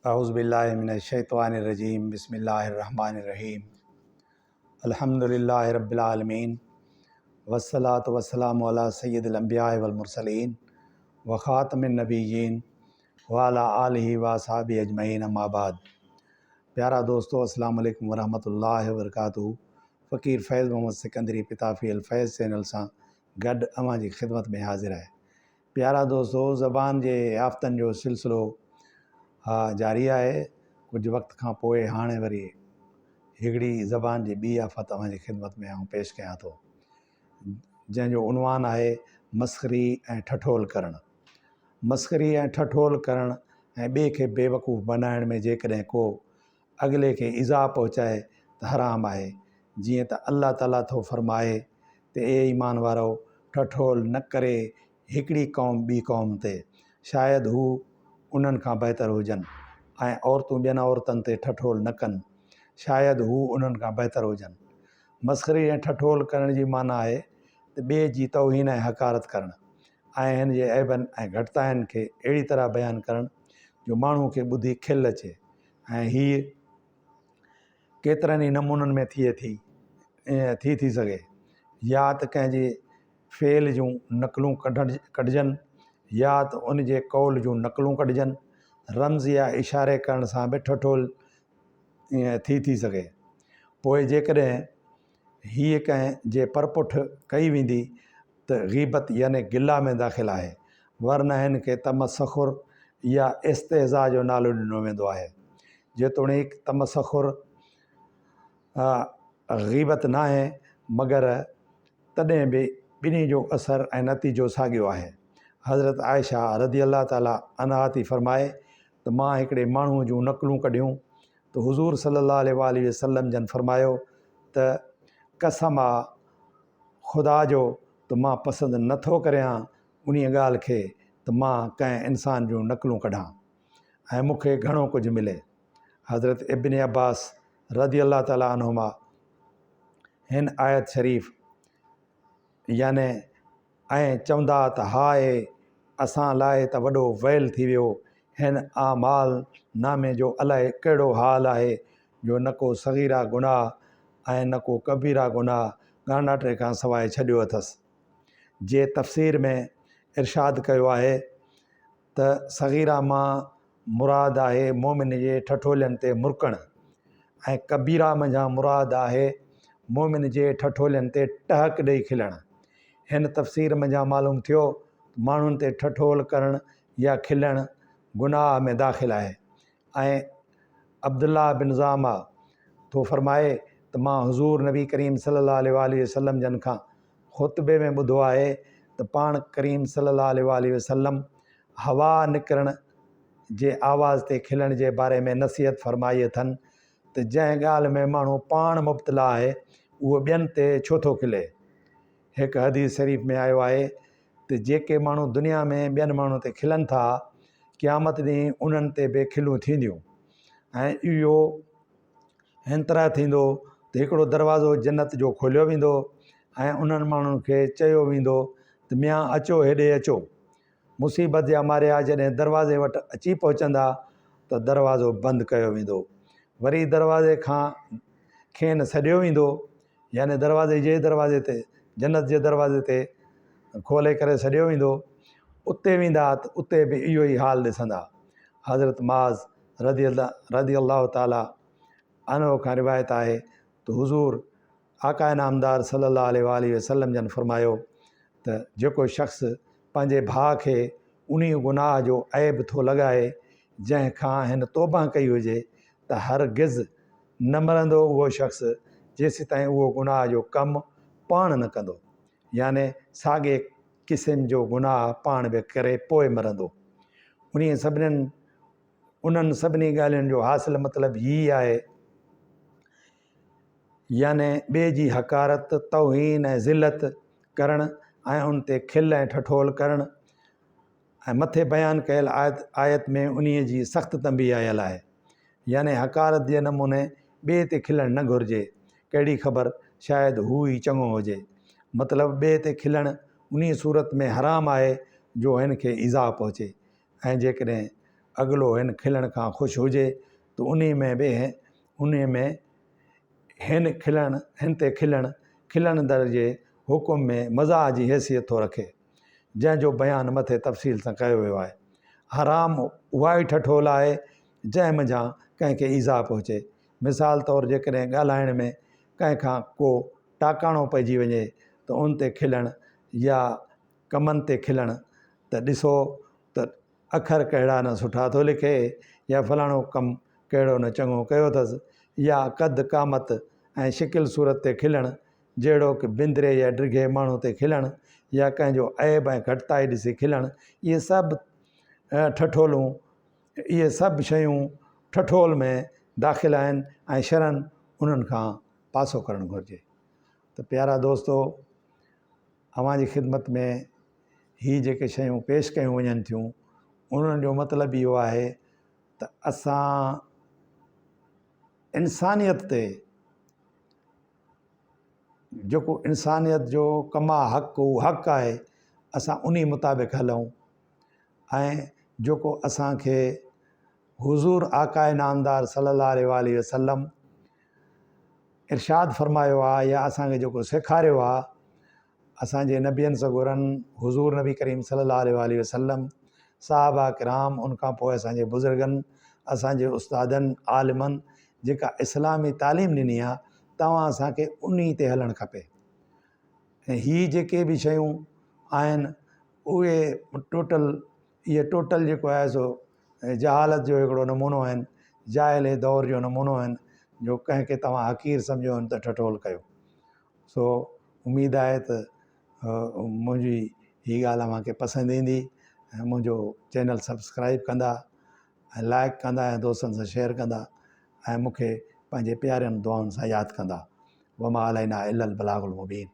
अऊज़ुबिल्लाहि मिनश्शैतानिर्रजीम बिस्मिल्लाहिर्रहमानिर्रहीम अल्हम्दुलिल्लाहि रब्बिल आलमीन वस्सलातु वस्सलामु अला सय्यिदिल अंबिया'i वल मुरसलीन व ख़ातमिन नबिय्यीन व अला आलिहि व असहाबिहि अजमईन अम्मा बाद। प्यारा दोस्तों, अस्सलाम वालेकुम व रहमतुल्लाहि व बरकातुहू। फ़कीर फैज़ मोहम्मद सिकंदरी पिताफ़ी अल फैज़ चैनल सां गॾु अवां जी ख़िदमत में हाज़िर आहे। प्यारा दोस्तों, ज़बान जे याफ़्तनि जो सिलसिलो जारी आहे। कुझु वक़्त खां पोइ हाणे वरी हिकिड़ी ज़बान जी ॿी आफ़त तव्हांजी ख़िदमत में आउं पेश कयां थो, जंहिंजो उनवान आहे मस्ख़री ऐं ठठोल करणु। मस्ख़री ऐं ठठोल करणु ऐं ॿिए खे बेवकूफ़ बनाइण में जेकॾहिं को अॻिले खे इज़ा पहुचाए त हराम आहे। जीअं त अल्लाह ताला थो फ़रमाए त ए ईमान वारो, ठठोल न करे हिकिड़ी क़ौम ॿी क़ौम ते, शायदि हू उन्हनि खां बहितर हुजनि, ऐं औरतूं ॿियनि औरतुनि ते ठठोल न कनि, शायदि हू उन्हनि खां बहितर हुजनि। मस्ख़री ऐं ठठोल करण जी माना आहे त ॿिए जी तौहीन ऐं हक़ारत करणु ऐं हिन जे ऐबनि ऐं घटिताइनि खे अहिड़ी तरह बयानु करणु जो माण्हू खे ॿुधी खिल अचे। ऐं हीअ केतिरनि ई नमूननि में थी सघे, या त कंहिंजे फ़ेल जूं नक़लूं कढजनि, या त उन जे कौल जूं नक़लूं कढजनि। रम्ज़ या इशारे करण सां बि ठठोल थी सघे। पोइ जेकॾहिं हीअ कंहिं जे परपुठ कई वेंदी त ग़ीबत याने गिला में दाख़िल आहे, वरना हिन खे तमसख़ुर या इस्तेज़ा जो नालो ॾिनो वेंदो आहे। जेतोणीकि तमसख़ुर ग़ीबत न आहे, मगर तॾहिं बि ॿिन्ही जो असरु ऐं नतीजो साॻियो आहे। हज़रत आयशा रज़ी अल्लाह ताला अन्हा थी फ़रमाए त मां हिकिड़े माण्हू जूं नक़लूं कढियूं त हुज़ूर सल्लल्लाहु अलैहि वसल्लम जन फ़रमायो त कसम आहे ख़ुदा जो त मां पसंदि नथो करियां उन ॻाल्हि खे त मां कंहिं इंसान जूं नक़लूं कढां ऐं मूंखे घणो कुझु मिले। हज़रत इब्न अब्बास रज़ी अल्लाह ताला अन्हुमा हिन आयत शरीफ़ याने ऐं चवंदा त हाय असां लाइ त वॾो वैल थी वियो, हिन आमाल नामे जो अलाए कहिड़ो हाल आहे जो न को सग़ीरा गुनाह ऐं न को कबीरा गुनाह ॻाना टे खां सवाइ छॾियो अथसि। जे तफ़सीर में इरशाद कयो आहे त सग़ीरा मां मुराद आहे मोमिन जे ठठोलनि ते मुरकणु, ऐं कबीरा मंझां मुराद आहे मोमिन जे ठठोलनि ते टहक ॾेई खिलणु। हिन तफ़सीर मंझां मालूम थियो माण्हुनि ते ठठोल करणु या खिलणु गुनाह में दाख़िल आहे। ऐं अब्दुल्ला बिन ज़ामा थो फ़रमाए त मां हुज़ूर नबी करीम सल्लल्लाहु अलैहि वसल्लम जन खां ख़ुतबे में ॿुधो आहे त पाण करीम सल्लल्लाहु अलैहि वसल्लम हवा निकिरण जे आवाज़ ते खिलण जे बारे में नसीहत फ़रमाई अथनि त जंहिं ॻाल्हि में माण्हू पाण मुब्तला आहे उहो ॿियनि ते छो थो खिले। हिकु हदीस शरीफ़ में आयो आहे त जेके माण्हू दुनिया में ॿियनि माण्हुनि ते खिलनि था, क़यामत ॾींहुं उन्हनि ते बि खिलूं थींदियूं। ऐं इहो हिन तरह थींदो त हिकिड़ो दरवाज़ो जन्नत जो खोलियो वेंदो ऐं उन्हनि माण्हुनि खे चयो वेंदो त मियां अचो हेॾे अचो। मुसीबत जा मारिया जॾहिं दरवाज़े वटि अची पहुचंदा त दरवाज़ो बंदि कयो वेंदो। वरी दरवाज़े खां खेनि सॾियो वेंदो, याने दरवाज़े ते जन्नत जे दरवाज़े ते खोले करे सॾियो वेंदो। उते वेंदा त उते बि इहो ई हाल ॾिसंदा। हज़रत माज़ रज़ी अल्लाह ताला अन्हो खां रिवायत आहे त हुज़ूर आका नामदार सल्लल्लाहु अलैहि वसल्लम जन फ़रमायो त जेको शख़्स पंहिंजे भाउ खे उन गुनाह जो ऐब थो लॻाए जंहिंखां हिन तौबा कई हुजे त हरगिज़ न मरंदो उहो शख़्स जेसि ताईं उहो गुनाह जो कमु पाण न कंदो, याने साॻे क़िस्म जो गुनाह पाण बि करे पोइ मरंदो। उन्हनि सभिनी ॻाल्हियुनि जो हासिल मतिलबु हीअ आहे, याने ॿिए जी हक़ारत, तौहीन ऐं ज़िलत करणु ऐं उन ते खिल ऐं ठठोल करणु। ऐं मथे बयानु कयल आयत में उन्हीअ जी सख़्तु तंबीह आयल आहे, याने हक़ारत जे नमूने ॿिए ते खिलणु न घुरिजे। कहिड़ी ख़बर शायदि हू ई चङो हुजे। मतिलबु ॿिए ते खिलणु उन सूरत में हराम आहे जो हिन खे ईज़ा पहुचे। ऐं जेकॾहिं अॻिलो हिन खिलण खां ख़ुशि हुजे त उन में हिन ते खिलंदड़ जे हुकुम में मज़ाह जी हैसियत थो रखे, जंहिंजो बयानु मथे तफ़सील सां कयो वियो आहे। हराम उहा ई ठठोल आहे जंहिं मंझां कंहिंखे ईज़ा पहुचे। मिसाल तौरु जेकॾहिं ॻाल्हाइण में कंहिंखां को टाकाणो पइजी वञे त उन ते खिलणु या कमनि ते खिलणु त ॾिसो त अखर कहिड़ा न सुठा थो लिखे, या फलाणो कमु कहिड़ो न चङो कयो अथसि, या कद क़ामत ऐं शिकिल सूरत ते खिलणु, जहिड़ो कि बिंदरे या ड्रिघे माण्हू ते खिलणु, या कंहिंजो ऐब ऐं घटिताई ॾिसी खिलणु, इहे सभु ठठोलूं, इहे सभु शयूं ठठोल में दाख़िल आहिनि ऐं शरन उन्हनि खां पासो करणु घुरिजे। त प्यारा दोस्तो, अव्हांजी ख़िदमत में ही जेके शयूं पेश कयूं वञनि थियूं, उन्हनि जो मतिलबु इहो आहे त असां इंसानियत ते, जेको इंसानियत जो कमा हक़ु हक़ु आहे, असां उन मुताबिक़ हलूं। ऐं जेको असांखे हुज़ूर आकाए नामदार सल्लल्लाहु अलैहि वसल्लम इरशाद फरमायो आहे, या असांखे जेको सेखारियो आहे, असांजे नबियनि सगोरनि हुज़ूर नबी करीम सल्लल्लाहु अलैहि वसल्लम, साहबा किराम, उनखां पोइ असांजे बुज़ुर्गनि, असांजे उस्तादनि, आलिमनि जेका इस्लामी तालीम ॾिनी आहे, तव्हां असांखे उन ते हलणु खपे। ऐं हीअ जेके बि शयूं आहिनि उहे इहे टोटल जेको आहे सो जहालत जो हिकिड़ो नमूनो आहिनि, जाइले दौर जो नमूनो आहिनि, जो कंहिंखे तव्हां हक़ीर सम्झो त ठठोल कयो। सो उमेदु आहे त मुंहिंजी हीअ ॻाल्हि अव्हांखे पसंदि ईंदी, ऐं मुंहिंजो चैनल सब्सक्राइब कंदा ऐं लाइक कंदा ऐं दोस्तनि सां शेयर कंदा, ऐं मूंखे पंहिंजे प्यारनि दुआउनि सां यादि कंदा। वमा अलैना इल्लल बलागुल मुबीन।